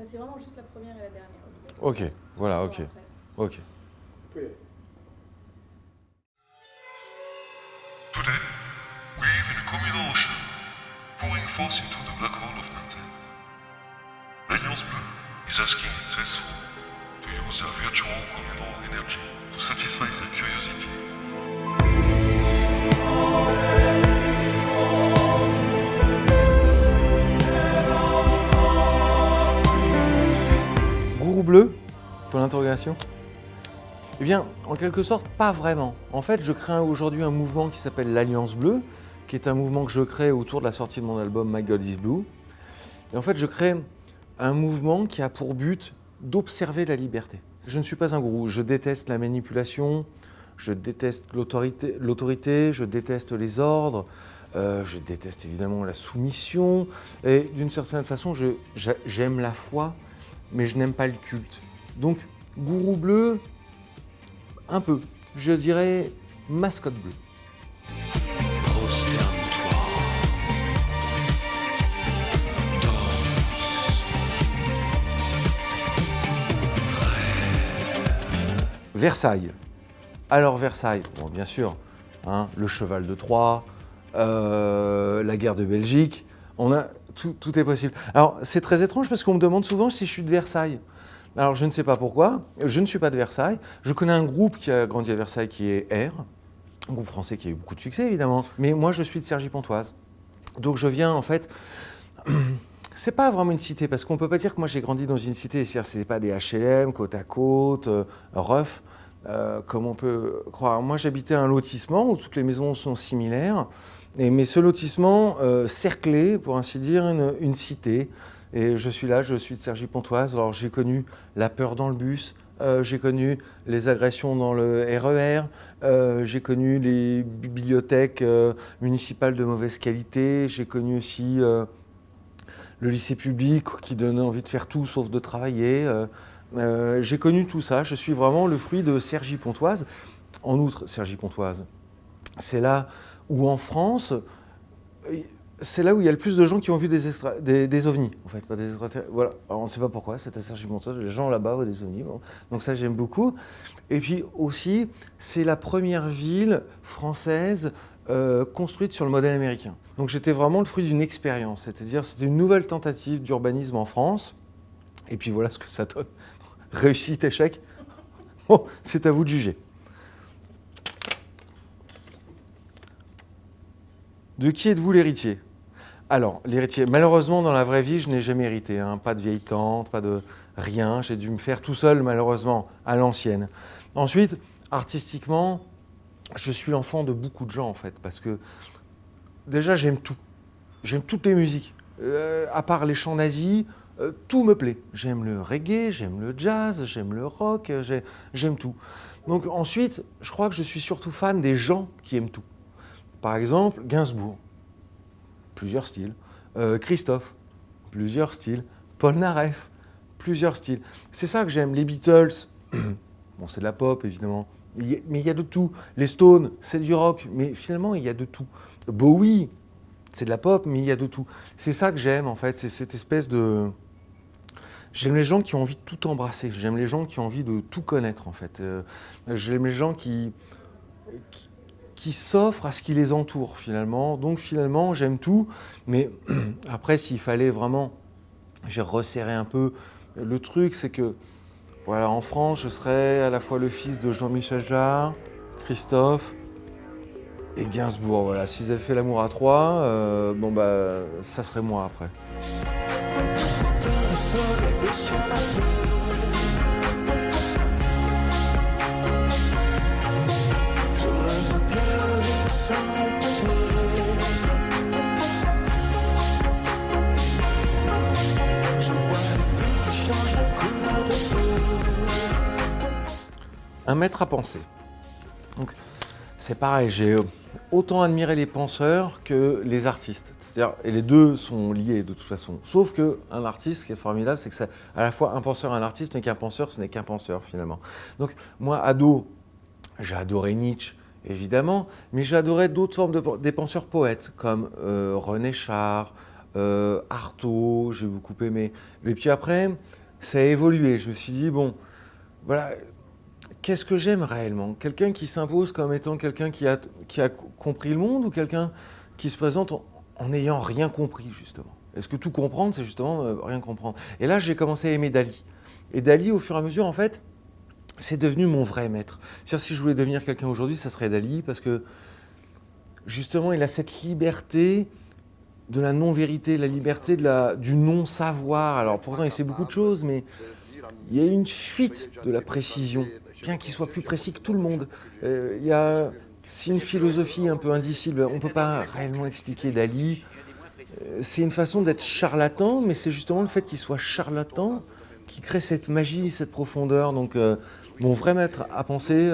Enfin, c'est vraiment juste la première et la dernière. Ok, voilà, ok. Ok. Oui. Today, we live in a communal ocean, pouring forth into the black hole of nonsense. L'Alliance Bleue is asking its faithful to use their virtual communal energy to satisfy their curiosity. Gourou bleu, pour l'interrogation. Eh bien, en quelque sorte, pas vraiment. En fait, je crée aujourd'hui un mouvement qui s'appelle l'Alliance Bleue, qui est un mouvement que je crée autour de la sortie de mon album My God is Blue. Et en fait, je crée un mouvement qui a pour but d'observer la liberté. Je ne suis pas un gourou, je déteste la manipulation, je déteste l'autorité, je déteste les ordres, je déteste évidemment la soumission. Et d'une certaine façon, j'aime la foi, mais je n'aime pas le culte. Donc, gourou bleu, un peu. Je dirais mascotte bleue. Prosterne-toi. Versailles. Alors Versailles, bon, bien sûr, hein, le cheval de Troie, la guerre de Belgique, tout est possible. Alors c'est très étrange parce qu'on me demande souvent si je suis de Versailles. Alors je ne sais pas pourquoi, je ne suis pas de Versailles. Je connais un groupe qui a grandi à Versailles qui est R, un groupe français qui a eu beaucoup de succès évidemment, mais moi je suis de Cergy-Pontoise. Donc je viens en fait... C'est pas vraiment une cité, parce qu'on peut pas dire que moi j'ai grandi dans une cité, c'est-à-dire c'est pas des HLM, côte à côte, rough, comme on peut croire. Moi j'habitais un lotissement où toutes les maisons sont similaires, mais ce lotissement cerclait, pour ainsi dire, une cité. Et je suis là, je suis de Cergy-Pontoise, alors j'ai connu la peur dans le bus, j'ai connu les agressions dans le RER, j'ai connu les bibliothèques municipales de mauvaise qualité, j'ai connu aussi... le lycée public qui donnait envie de faire tout sauf de travailler. J'ai connu tout ça. Je suis vraiment le fruit de Cergy-Pontoise. En outre, Cergy-Pontoise, c'est là où en France, c'est là où il y a le plus de gens qui ont vu des ovnis. En fait, pas des extraterrestres. Voilà. Alors, on ne sait pas pourquoi, c'est à Cergy-Pontoise. Les gens là-bas voient des ovnis. Bon. Donc ça, j'aime beaucoup. Et puis aussi, c'est la première ville française construite sur le modèle américain. Donc j'étais vraiment le fruit d'une expérience, c'est-à-dire c'était une nouvelle tentative d'urbanisme en France, et puis voilà ce que ça donne. Réussite, échec, bon, c'est à vous de juger. De qui êtes-vous l'héritier? Alors, l'héritier, malheureusement dans la vraie vie, je n'ai jamais hérité, hein. Pas de vieille tante, pas de rien, j'ai dû me faire tout seul malheureusement, à l'ancienne. Ensuite, artistiquement, je suis l'enfant de beaucoup de gens en fait, parce que déjà j'aime tout, j'aime toutes les musiques, à part les chants nazis, tout me plaît. J'aime le reggae, j'aime le jazz, j'aime le rock, j'aime tout. Donc ensuite, je crois que je suis surtout fan des gens qui aiment tout. Par exemple, Gainsbourg, plusieurs styles, Christophe, plusieurs styles, Paul Naref, plusieurs styles. C'est ça que j'aime, les Beatles, bon c'est de la pop évidemment, mais il y a de tout. Les Stones, c'est du rock, mais finalement, il y a de tout. Bowie, c'est de la pop, mais il y a de tout. C'est ça que j'aime, en fait, c'est cette espèce de... J'aime les gens qui ont envie de tout embrasser, j'aime les gens qui ont envie de tout connaître, en fait. J'aime les gens qui s'offrent à ce qui les entoure, finalement. Donc, finalement, j'aime tout, mais après, s'il fallait vraiment... J'ai resserré un peu le truc, c'est que voilà, en France, je serais à la fois le fils de Jean-Michel Jarre, Christophe et Gainsbourg. Voilà, s'ils avaient fait l'amour à trois, bon bah, ça serait moi après. Un maître à penser. Donc, c'est pareil, j'ai autant admiré les penseurs que les artistes. C'est-à-dire, et les deux sont liés de toute façon. Sauf qu'un artiste, ce qui est formidable, c'est que c'est à la fois un penseur et un artiste, mais qu'un penseur, ce n'est qu'un penseur finalement. Donc, moi, ado, j'ai adoré Nietzsche, évidemment, mais j'ai adoré d'autres formes des penseurs poètes, comme René Char, Artaud, j'ai beaucoup aimé. Et puis après, ça a évolué. Je me suis dit, bon, voilà, qu'est-ce que j'aime réellement? Quelqu'un qui s'impose comme étant quelqu'un qui a compris le monde ou quelqu'un qui se présente en n'ayant rien compris, justement? Est-ce que tout comprendre, c'est justement rien comprendre? Et là, j'ai commencé à aimer Dali. Et Dali, au fur et à mesure, en fait, c'est devenu mon vrai maître. C'est-à-dire, si je voulais devenir quelqu'un aujourd'hui, ça serait Dali, parce que, justement, il a cette liberté de la non-vérité, la liberté du non-savoir. Alors, pourtant, il sait beaucoup de choses, mais il y a une fuite de la précision, bien qu'il soit plus précis que tout le monde. C'est une philosophie un peu indicible. On ne peut pas réellement expliquer Dali. C'est une façon d'être charlatan, mais c'est justement le fait qu'il soit charlatan qui crée cette magie, cette profondeur. Donc, mon vrai maître à penser,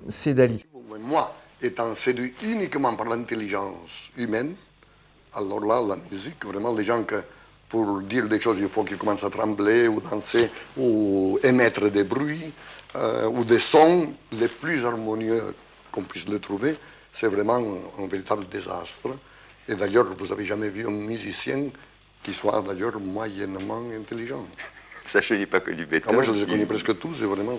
c'est Dali. Moi, étant séduit uniquement par l'intelligence humaine, alors là, la musique, vraiment, les gens que pour dire des choses, il faut qu'ils commencent à trembler ou danser ou émettre des bruits ou des sons les plus harmonieux qu'on puisse le trouver, c'est vraiment un véritable désastre. Et d'ailleurs, vous n'avez jamais vu un musicien qui soit d'ailleurs moyennement intelligent. Ça, je dis pas que du béton. Moi, je les connais presque tous, et vraiment,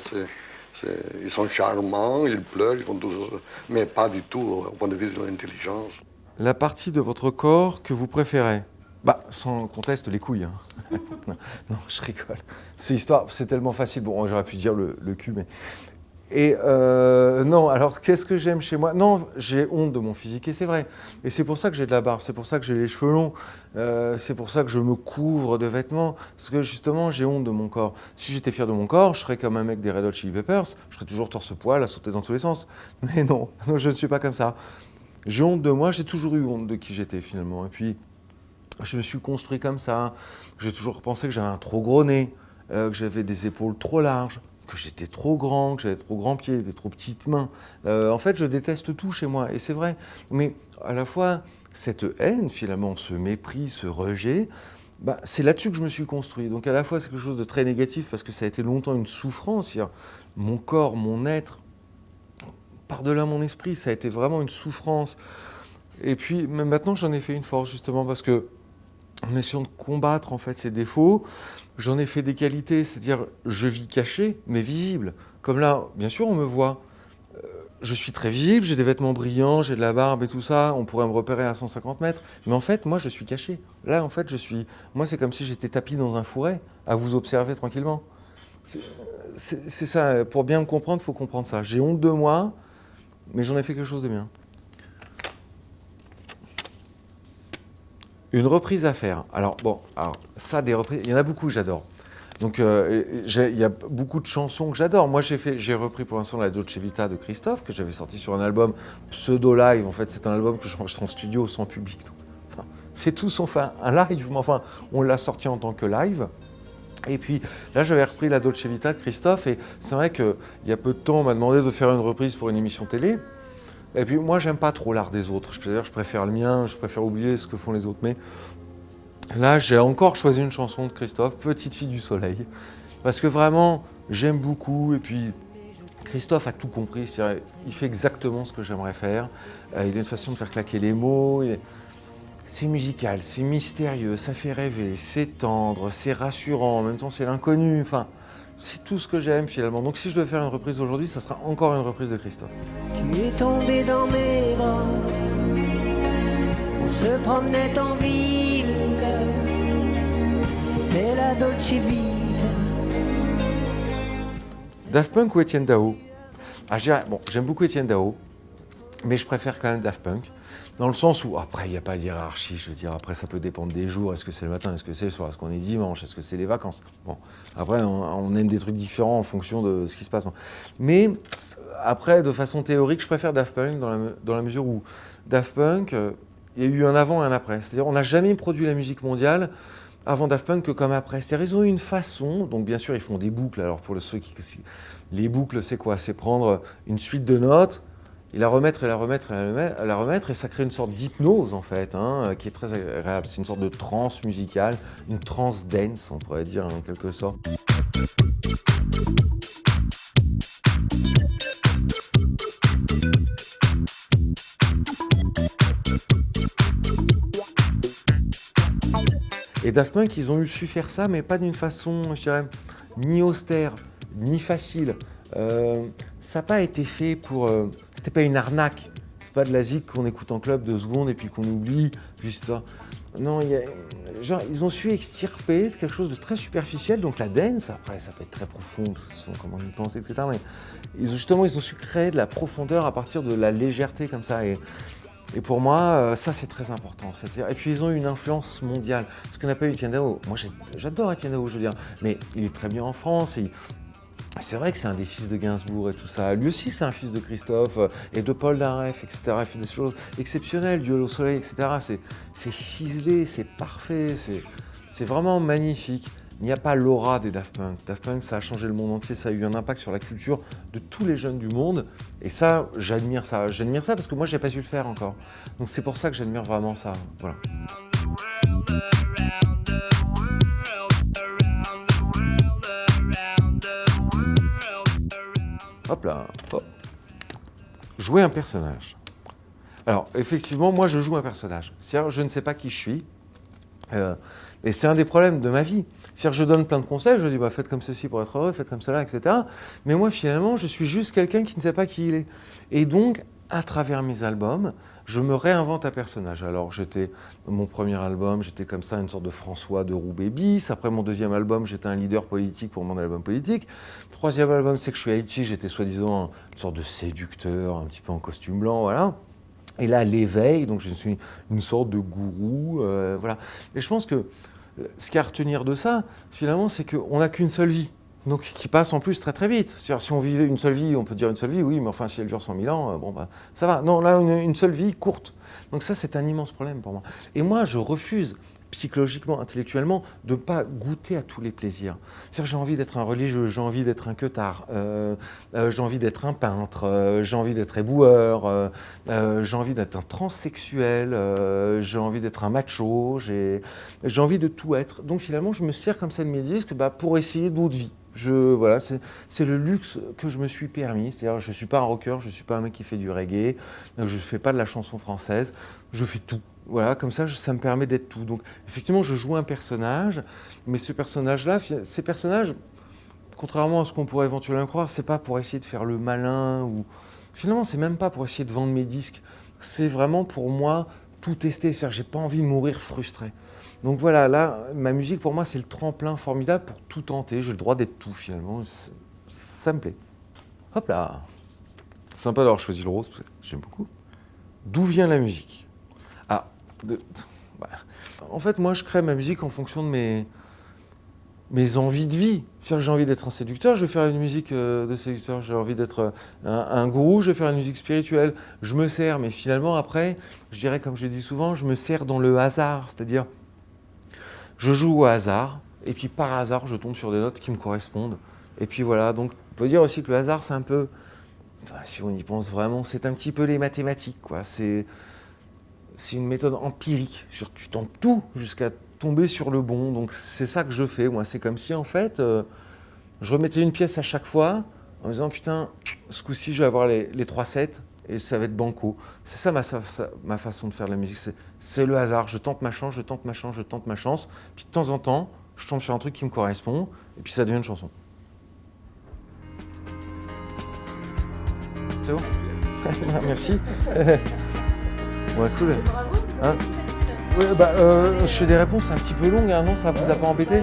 ils sont charmants, ils pleurent, ils font tout ça, mais pas du tout au point de vue de l'intelligence. La partie de votre corps que vous préférez? Bah, sans conteste, les couilles. Hein. non, je rigole. C'est tellement facile. Bon, j'aurais pu dire le cul, mais... Et non, alors qu'est-ce que j'aime chez moi? Non, j'ai honte de mon physique, et c'est vrai. Et c'est pour ça que j'ai de la barbe, c'est pour ça que j'ai les cheveux longs, c'est pour ça que je me couvre de vêtements, parce que justement, j'ai honte de mon corps. Si j'étais fier de mon corps, je serais comme un mec des Red Hot Chili Peppers, je serais toujours torse-poil, à sauter dans tous les sens. Mais non, je ne suis pas comme ça. J'ai honte de moi, j'ai toujours eu honte de qui j'étais finalement. Et puis, je me suis construit comme ça. J'ai toujours pensé que j'avais un trop gros nez, que j'avais des épaules trop larges, que j'étais trop grand, que j'avais trop grands pieds, des trop petites mains. En fait, je déteste tout chez moi, et c'est vrai. Mais à la fois, cette haine, finalement, ce mépris, ce rejet, bah, c'est là-dessus que je me suis construit. Donc à la fois, c'est quelque chose de très négatif, parce que ça a été longtemps une souffrance. C'est-à-dire, mon corps, mon être, par-delà mon esprit, ça a été vraiment une souffrance. Et puis, même maintenant, j'en ai fait une force, justement, parce que en essayant de combattre en fait ces défauts, j'en ai fait des qualités, c'est-à-dire je vis caché, mais visible. Comme là, bien sûr, on me voit. Je suis très visible, j'ai des vêtements brillants, j'ai de la barbe et tout ça, on pourrait me repérer à 150 mètres. Mais en fait, moi, je suis caché. Là, en fait, moi, c'est comme si j'étais tapi dans un fourré, à vous observer tranquillement. C'est ça, pour bien me comprendre, il faut comprendre ça. J'ai honte de moi, mais j'en ai fait quelque chose de bien. Une reprise à faire. Alors ça, des reprises, il y en a beaucoup que j'adore. Donc il y a beaucoup de chansons que j'adore. Moi, j'ai repris pour l'instant la Dolce Vita de Christophe, que j'avais sorti sur un album pseudo-live. En fait, c'est un album que j'enregistre en studio sans public. Donc, enfin, c'est tout sauf un live, mais enfin, on l'a sorti en tant que live. Et puis là, j'avais repris la Dolce Vita de Christophe, et c'est vrai qu'il y a peu de temps, on m'a demandé de faire une reprise pour une émission télé. Et puis moi, j'aime pas trop l'art des autres. C'est-à-dire, je préfère le mien, je préfère oublier ce que font les autres. Mais là, j'ai encore choisi une chanson de Christophe, Petite fille du soleil, parce que vraiment, j'aime beaucoup. Et puis, Christophe a tout compris. C'est-à-dire, il fait exactement ce que j'aimerais faire. Il a une façon de faire claquer les mots. C'est musical, c'est mystérieux, ça fait rêver, c'est tendre, c'est rassurant. En même temps, c'est l'inconnu. Enfin, c'est tout ce que j'aime finalement. Donc si je devais faire une reprise aujourd'hui, ça sera encore une reprise de Christophe. Tu es tombé dans mes bras, on se promenait en ville, c'était la Dolce Vita. Daft Punk ou Étienne Dao? J'aime beaucoup Étienne Dao, mais je préfère quand même Daft Punk. Dans le sens où, après, il n'y a pas de hiérarchie, je veux dire, après, ça peut dépendre des jours, est-ce que c'est le matin, est-ce que c'est le soir, est-ce qu'on est dimanche, est-ce que c'est les vacances? Bon, après, on aime des trucs différents en fonction de ce qui se passe. Mais, après, de façon théorique, je préfère Daft Punk dans la mesure où Daft Punk, il y a eu un avant et un après. C'est-à-dire, on n'a jamais produit la musique mondiale avant Daft Punk que comme après. C'est-à-dire, ils ont eu une façon, donc bien sûr, ils font des boucles. Alors, pour ceux qui... Les boucles, c'est quoi? C'est prendre une suite de notes, et la remettre, et ça crée une sorte d'hypnose, en fait, qui est très agréable. C'est une sorte de transe musicale, une transe dance, on pourrait dire, en quelque sorte. Daft Punk, ils ont su faire ça, mais pas d'une façon, je dirais, ni austère, ni facile. Ça n'a pas été fait pour... c'était pas une arnaque. C'est pas de la zik qu'on écoute en club 2 secondes et puis qu'on oublie, juste ça. Non, ils ont su extirper quelque chose de très superficiel, donc la dance, après ça peut être très profond, comment ils pensent, etc. Mais ils ont su créer de la profondeur à partir de la légèreté comme ça. Et pour moi, ça c'est très important. Et puis ils ont eu une influence mondiale. Ce qu'on n'a pas eu Etienne Dao. Moi j'adore Etienne Dao, je veux dire, mais il est très bien en France. C'est vrai que c'est un des fils de Gainsbourg et tout ça. Lui aussi, c'est un fils de Christophe et de Paul Daref, etc. Il fait des choses exceptionnelles, Duel au soleil, etc. C'est ciselé, c'est parfait, c'est vraiment magnifique. Il n'y a pas l'aura des Daft Punk. Daft Punk, ça a changé le monde entier, ça a eu un impact sur la culture de tous les jeunes du monde. Et ça, j'admire ça. J'admire ça parce que moi, j'ai pas su le faire encore. Donc c'est pour ça que j'admire vraiment ça. Voilà. Hop là, hop. Jouer un personnage. Alors, effectivement, moi, je joue un personnage. C'est-à-dire, je ne sais pas qui je suis. Et c'est un des problèmes de ma vie. C'est-à-dire, je donne plein de conseils, je dis, bah, faites comme ceci pour être heureux, faites comme cela, etc. Mais moi, finalement, je suis juste quelqu'un qui ne sait pas qui il est. Et donc, à travers mes albums, je me réinvente un personnage. Alors, mon premier album, j'étais comme ça, une sorte de François de Roubaix bis. Après mon deuxième album, j'étais un leader politique pour mon album politique. Troisième album, c'est que je suis Haïti, j'étais soi-disant une sorte de séducteur, un petit peu en costume blanc, voilà. Et là, l'éveil, donc je suis une sorte de gourou, voilà. Et je pense que ce qu'il y a à retenir de ça, finalement, c'est qu'on n'a qu'une seule vie. Donc, qui passe en plus très très vite. C'est-à-dire, si on vivait une seule vie, on peut dire une seule vie, oui, mais enfin, si elle dure 100 000 ans, bon, bah, ça va. Non, là, une seule vie courte. Donc ça, c'est un immense problème pour moi. Et moi, je refuse, psychologiquement, intellectuellement, de ne pas goûter à tous les plaisirs. C'est-à-dire, j'ai envie d'être un religieux, j'ai envie d'être un queutard, j'ai envie d'être un peintre, j'ai envie d'être éboueur, j'ai envie d'être un transsexuel, j'ai envie d'être un macho, j'ai envie de tout être. Donc finalement, je me sers comme ça de mes disques pour essayer d'autres vies. Voilà, c'est le luxe que je me suis permis. C'est-à-dire, je ne suis pas un rocker, je ne suis pas un mec qui fait du reggae, je ne fais pas de la chanson française, je fais tout. Voilà, comme ça, ça me permet d'être tout. Donc, effectivement, je joue un personnage, mais ce personnage-là, ces personnages, contrairement à ce qu'on pourrait éventuellement croire, c'est pas pour essayer de faire le malin ou finalement, c'est même pas pour essayer de vendre mes disques. C'est vraiment pour moi tout tester. C'est-à-dire, j'ai pas envie de mourir frustré. Donc voilà, là, ma musique, pour moi, c'est le tremplin formidable pour tout tenter. J'ai le droit d'être tout, finalement. Ça me plaît. Hop là. C'est sympa d'avoir choisi le rose, parce que j'aime beaucoup. D'où vient la musique ? En fait, moi, je crée ma musique en fonction de mes envies de vie. C'est-à-dire que j'ai envie d'être un séducteur, je vais faire une musique de séducteur. J'ai envie d'être un gourou, je vais faire une musique spirituelle. Je me sers, mais finalement, après, je dirais, comme je dis souvent, je me sers dans le hasard. C'est-à-dire, je joue au hasard, et puis par hasard, je tombe sur des notes qui me correspondent. Et puis voilà, donc on peut dire aussi que le hasard, c'est un peu, enfin, si on y pense vraiment, c'est un petit peu les mathématiques, quoi. C'est une méthode empirique. Tu tentes tout jusqu'à tomber sur le bon. Donc c'est ça que je fais, moi. C'est comme si, en fait, je remettais une pièce à chaque fois, en me disant, putain, ce coup-ci, je vais avoir les 3 sets. Et ça va être banco. C'est ça ma façon de faire de la musique. C'est le hasard. Je tente ma chance, je tente ma chance, je tente ma chance. Puis de temps en temps, je tombe sur un truc qui me correspond. Et puis ça devient une chanson. C'est bon ? Merci. Ouais, cool. Bravo, Hein ? Ouais, je fais des réponses un petit peu longues, hein, non ? Ça vous a pas embêté ?